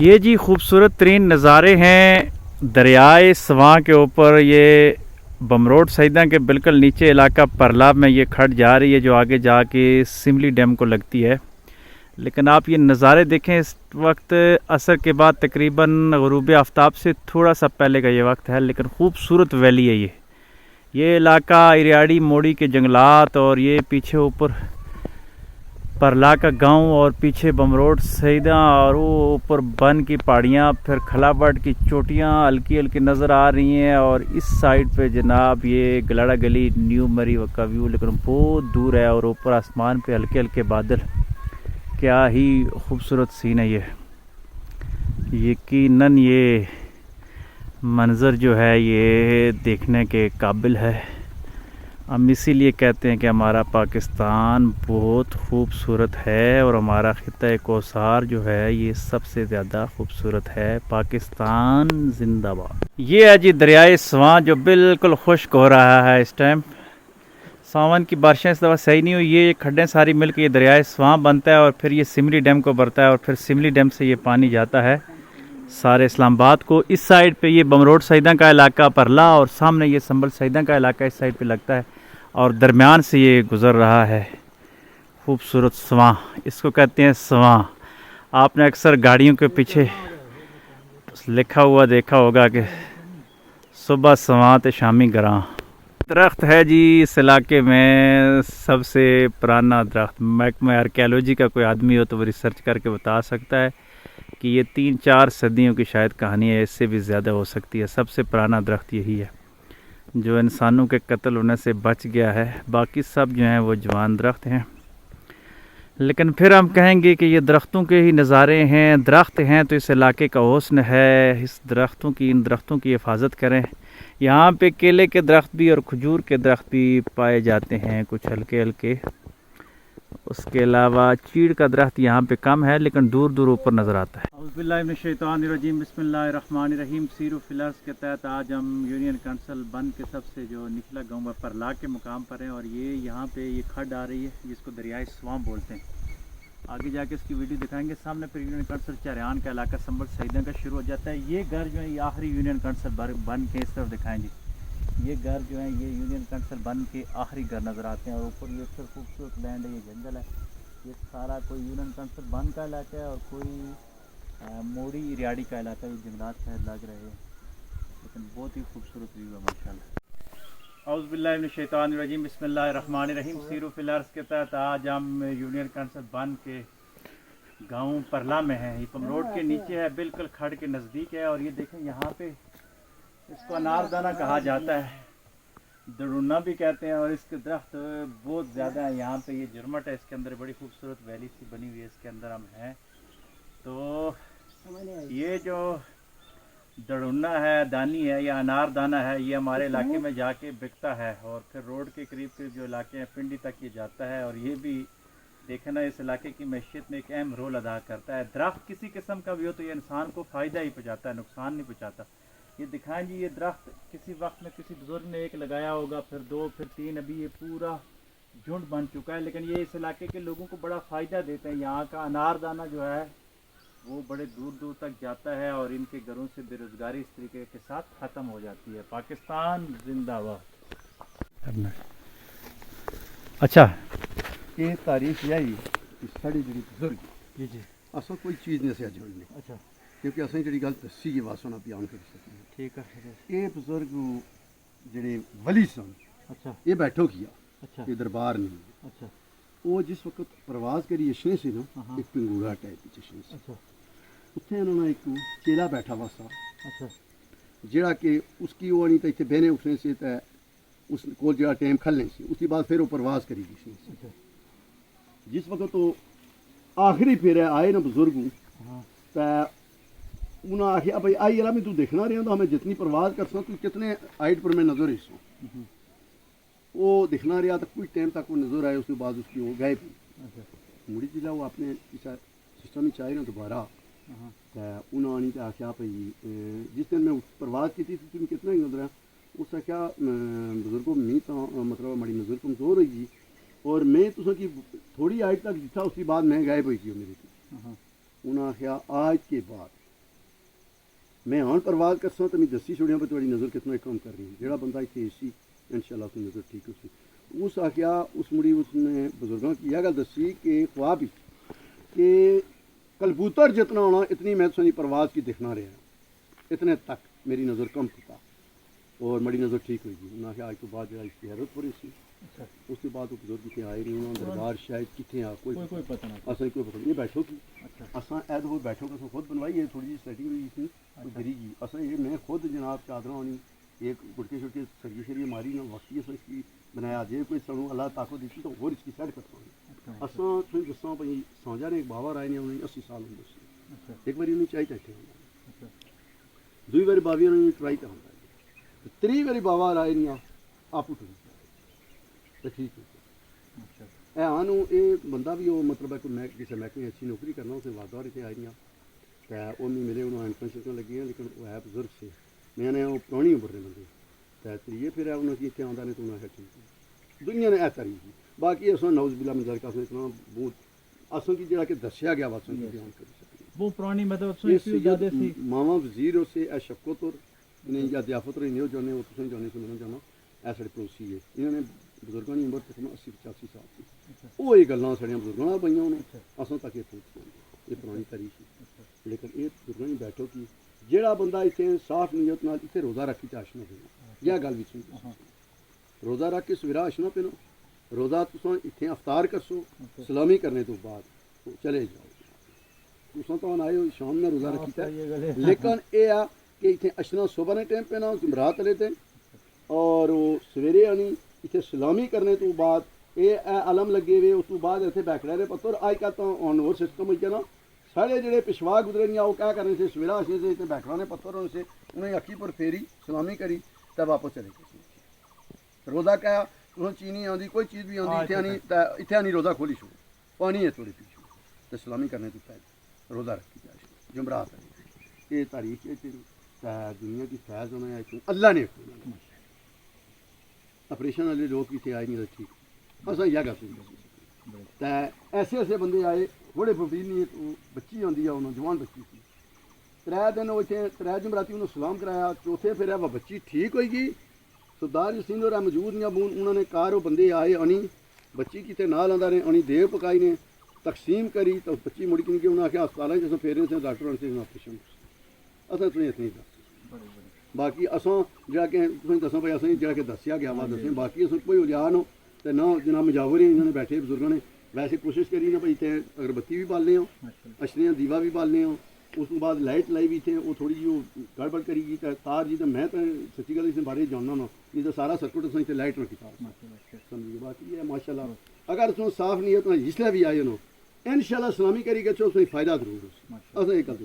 یہ جی خوبصورت ترین نظارے ہیں دریائے سواں کے اوپر. یہ بمروٹ سیدہ کے بالکل نیچے علاقہ پرلاب میں یہ کھٹ جا رہی ہے جو آگے جا کے سملی ڈیم کو لگتی ہے. لیکن آپ یہ نظارے دیکھیں, اس وقت عصر کے بعد تقریباً غروب آفتاب سے تھوڑا سا پہلے کا یہ وقت ہے, لیکن خوبصورت ویلی ہے یہ علاقہ ایریاڑی موڑی کے جنگلات, اور یہ پیچھے اوپر پرلا کا گاؤں, اور پیچھے بمروٹ سیدہ, اور وہ اوپر بن کی پہاڑیاں, پھر کھلا بٹ کی چوٹیاں ہلکی ہلکی نظر آ رہی ہیں. اور اس سائڈ پہ جناب یہ گلاڑا گلی نیو مری کا ویو لیکن بہت دور ہے, اور اوپر آسمان پہ ہلکے ہلکے بادل. کیا ہی خوبصورت سین ہے یہ, یقیناً یہ منظر جو ہے یہ دیکھنے کے قابل ہے. ہم اسی لیے کہتے ہیں کہ ہمارا پاکستان بہت خوبصورت ہے, اور ہمارا خطہ کوثر جو ہے یہ سب سے زیادہ خوبصورت ہے. پاکستان زندہ باد. یہ ہے جی دریائے سواں جو بالکل خشک ہو رہا ہے اس ٹائم. ساون کی بارشیں اس دفعہ صحیح نہیں ہوئی, یہ کھڈیں ساری مل کے یہ دریائے سواں بنتا ہے, اور پھر یہ سملی ڈیم کو بھرتا ہے, اور پھر سملی ڈیم سے یہ پانی جاتا ہے سارے اسلام آباد کو. اس سائڈ پہ یہ بمروٹ سیدہ کا علاقہ پرلا, اور سامنے یہ سنبل سیدہ کا علاقہ اس سائڈ پہ لگتا ہے, اور درمیان سے یہ گزر رہا ہے خوبصورت سواں. اس کو کہتے ہیں سواں. آپ نے اکثر گاڑیوں کے پیچھے لکھا ہوا دیکھا ہوگا کہ صبح سواں تے شامی گراں. درخت ہے جی اس علاقے میں سب سے پرانا درخت. محکمہ آرکیالوجی کا کوئی آدمی ہو تو وہ ریسرچ کر کے بتا سکتا ہے کہ یہ 3-4 صدیوں کی شاید کہانی ہے, اس سے بھی زیادہ ہو سکتی ہے. سب سے پرانا درخت یہی ہے جو انسانوں کے قتل ہونے سے بچ گیا ہے. باقی سب جو ہیں وہ جوان درخت ہیں, لیکن پھر ہم کہیں گے کہ یہ درختوں کے ہی نظارے ہیں. درخت ہیں تو اس علاقے کا حسن ہے. اس ان درختوں کی حفاظت کریں. یہاں پہ کیلے کے درخت بھی اور کھجور کے درخت بھی پائے جاتے ہیں کچھ ہلکے ہلکے. اس کے علاوہ چیڑ کا درخت یہاں پہ کم ہے, لیکن دور دور اوپر نظر آتا ہے. اعوذ باللہ من الشیطان الرجیم, بسم اللہ الرحمن الرحیم. سیر و فلرس کے تحت آج ہم یونین کونسل بند کے سب سے جو نچلا گاؤں ہے پرلا کے مقام پر ہیں, اور یہ یہاں پہ یہ کھڈ آ رہی ہے جس کو دریائے سواں بولتے ہیں. آگے جا کے اس کی ویڈیو دکھائیں گے. سامنے پھر یونین کونسل چریان کا علاقہ سنبل سیدہ کا شروع ہو جاتا ہے. یہ گھر جو ہے یہ آخری یونین کونسل بن کے اس طرف دکھائیں جی. یہ گھر جو ہیں یہ یونین کونسل بن کے آخری گھر نظر آتے ہیں, اور اوپر یہ اکثر خوبصورت لینڈ ہے, یہ جنگل ہے. یہ سارا کوئی یونین کونسل بن کا علاقہ ہے, اور کوئی موڑی ریاڑی کا علاقہ. یہ جنگلات شاید لگ رہے ہیں, لیکن بہت ہی خوبصورت ویو ہے ماشاءاللہ. اعوذ باللہ من الشیطان الرجیم, بسم اللہ الرحمن الرحیم. سیر و فلرس کے تحت آج ہم یونین کونسل بن کے گاؤں پرلا میں ہیں. یہ پمروڈ کے نیچے ہے, بالکل کھڈ کے نزدیک ہے. اور یہ دیکھیں یہاں پہ اس کو انار دانہ کہا جاتا ہے, دڑونا بھی کہتے ہیں, اور اس کے درخت بہت زیادہ ہیں. یہاں پہ یہ جرمٹ ہے, اس کے اندر بڑی خوبصورت ویلی سی بنی ہوئی ہے, اس کے اندر ہم ہیں. تو یہ جو دڑونا ہے, دانی ہے یا انار دانہ ہے, یہ ہمارے علاقے میں جا کے بکتا ہے, اور پھر روڈ کے قریب کے جو علاقے ہیں پنڈی تک یہ جاتا ہے. اور یہ بھی دیکھنا اس علاقے کی معیشت میں ایک اہم رول ادا کرتا ہے. درخت کسی قسم کا بھی ہو تو یہ انسان کو فائدہ ہی پہنچاتا ہے, نقصان نہیں پہنچاتا. یہ دکھائیں جی, یہ درخت کسی وقت میں کسی بزرگ نے ایک لگایا ہوگا, پھر 2, پھر 3, ابھی یہ پورا جھنڈ بن چکا ہے. لیکن یہ اس علاقے کے لوگوں کو بڑا فائدہ دیتے ہیں. یہاں کا انار دانہ جو ہے وہ بڑے دور دور تک جاتا ہے, اور ان کے گھروں سے بے روزگاری اس طریقے کے ساتھ ختم ہو جاتی ہے. پاکستان زندہ باد. اچھا, یہ تاریخ یہی ساری جڑی بزرگ جی جی اصل کوئی چیز نہیں سے جوڑنی, اچھا کیونکہ اصل جڑی گل دسی ہے واسونا بیان کر سکتے ہیں. ٹھیک ہے. یہ بزرگ جڑے ولی سن, اچھا یہ بیٹھو کیا, اچھا یہ دربار نہیں. اچھا وہ جس وقت پرواز کری اشنے سے نا, ایک پنگوڑا ٹائپ اشنے سے, اچھا اتنے انہوں نے ایک چیلا بیٹھا ہوا سا, اچھا جڑا کہ اس کی وہ نہیں تو اتنے بہنے اٹھنے سے تو اس کو جڑا ٹائم کھلنے سے, اس کے بعد پھر وہ پرواز کری گئی سے. جس وقت وہ آخری پھر آئے نا بزرگ, تو انہوں نے آخیا بھائی آئی یار میں تو دیکھنا رہا تو ہمیں جتنی پرواز کر سکوں تو کتنے ہائٹ پر میں نظر رہی سوں. وہ دیکھنا رہا تو کچھ ٹائم تک وہ نظر آئے, اس کے بعد اس کی وہ گئے بھی مڑی چلا وہ اپنے سسٹم میں چاہے نا دوبارہ. تو انہوں نے آخیا بھائی جس دن میں پرواز کی تھی تم کتنا ہی نظر ہے, اس سے کیا بزرگوں میں تو مطلب ہماری نظر کمزور ہوئی گی, اور میں تو کی تھوڑی آج تک جتھا اس کے بعد میں غائب ہوئی تھی میری تھی انہوں نے آخیا آج کے بعد میں ہاں پرواز کرساں تو میں دسی چھوڑیاں پہ تھوڑی نظر کتنا کام کر رہی جہاں بندہ اتنے اسی ان شاء اللہ نظر ٹھیک ہو سی اس آخیا اس مڑی اس نے بزرگوں کی یہ گل دسی کہ خواب بھی کہ کلبوتر جتنا ہونا اتنی میں سنی پرواز کی دیکھنا رہا اتنے تک میری نظر کم کیا اور مڑی نظر ٹھیک ہوئی گی انہوں نے آخیا آج تو بعد جا اس کی حیرت پوری سی اس کے بعد وہ بزرگ کتنے آئے نہیں انہوں نے دربار شاید کتنے آ کوئی پتہ نہیں یہ بیٹھو کی اصل اید وہ بیٹھو کہ خود بنوائی ہے تھوڑی جی سیٹنگ ہوئی تھی گری گئی اصل یہ میں خود جناب چادر ہونی ایک گٹکے شٹکے سرگی شریے ماری نہ وقتی اس کی بنایا جی کوئی سنوں اللہ طاقت دیتی تو اور اس کی سیٹ کرتا ہوں اصل تھی دساں بھائی سمجھا نے ایک بابا رائے نے انہیں 80 سال ہوں دس ایک بار انہیں چاہیے چاہتے ہیں دوئی بار بابی انہوں نے ٹرائی کرا تری بار بابا رائے نہیں آپ اٹھ تو ٹھیک ہے ہاں یہ بندہ بھی وہ مطلب ہے کہ میں کسی محکمے اچھی نوکری کرنا اسے وادار اتنے آئی تو وہ ملے انہوں اینکن شکن لگی ہیں لیکن وہ ہے بزرگ سے میں نے وہ پرانی عمر نے بندے تو تریے پھر انہوں نے اتنے آتا نہیں تو انہیں آخر ٹھیک ہے دنیا نے ایسا ہی باقی اصل نوز بلا میں ذرکا اتنا بہت اصل کی جڑا کہ دسیا گیا بات بیان کر سکتے وہ پرانی مطلب ماما وزیر اسے اے شفقت اور انہیں یا ضیافت رہی نہیں جانے وہ تصویر جانے سے ملنا جانا اے سارے پڑوسی ہے انہوں نے بزرگوں کی عمر تقریباً 80-85 سال کی وہ یہ گلیں سڑیاں بزرگوں پہ انہیں اصل تک یہ پہنچ یہ پرانی تاریخ ہے لیکن یہ بزرگوں نے بیٹھو کی جہاں بندہ اتنے صاف نیت نال اتنے روزہ رکھی تو اشنا پینا یہ گل بھی سن روزہ رکھ کے سویرا اشنا پینا روزہ تساں اتنے افطار کرسو سلامی کرنے تو بعد چلے جاؤ تساں تو آئے ہو شام میں روزہ رکھی تھا لیکن یہ آ کہ اتنے اشنا صبح نے ٹائم پینا جمعرات والے دن اور وہ سویرے آنی اتنے سلامی کرنے تو بعد یہ علم لگے ہوئے اس تو بعد اتنے بیٹھنے رہے پتر اج کل تو آن اور سسٹم ہوئی جانا سارے جڑے پچھوا گزرے نہیں وہ کیا کرنے سے سویرا اچھے سے اتنے بیٹھنا نے پتھر ان سے انہیں اکھی پر پھیری سلامی کری تب واپس چلے گئے روزہ کیا تمہیں چینی آتی کوئی چیز بھی آتی اتنے آنی روزہ کھولی چھوڑ پانی ہے تھوڑی پیچھے تو سلامی کرنے تو پہلے روزہ رکھی جائے جمعرات ہے یہ تاریخ ہے دنیا کی فیض ہونا ہے اللہ نے آپریشن والے لوگ اتنے آئے نہیں ٹھیک اصل یہ گل تو ایسے ایسے بندے آئے تھوڑے ففیر نہیں تو بچی آتی ہے انہوں جوان بچی تھی 3 دن وہ اتنے 3 جمعراتی انہوں سلام کرایا چوتھے پھر وہ بچی ٹھیک ہوئی گی سردار جسین اور موجود نہیں بون انہوں نے کار وہ بندے آئے آنی بچی کتنے نال آدھا نے آنی دیو پکائی نے تقسیم کری تو بچی مڑ کے انہیں آخیا ہسپتال جیسے پھیرے سے ڈاکٹر سے آپریشن اصل تھی اتنی دس باقی اصل جا کہ دساں بھائی اصل جا کہ دسیا گیا وا دسیں باقی اصل کوئی اجان ہو تو نہ جناب مجاور ہی انہوں نے بیٹھے بزرگوں نے ویسے کوشش کری نا بھائی اتنے اگربتی بھی بالنے ہو اشریاں دیوا بھی بالنے ہو اس کے بعد لائٹ لائی بھی تھے وہ تھوڑی جی وہ گڑبڑ کری گئی تار جی تو میں تو سچی گل اس بارے جاننا نا نہیں تو سارا سرکٹ اس نے لائٹ رکھی تار سمجھیے باقی یہ ماشاء اللہ اگر اس صاف نہیں ہے تو جس لیے بھی آئے انہوں ان شاء اللہ سلامی کری گچھو اس میں فائدہ ضرور اصل یہ گل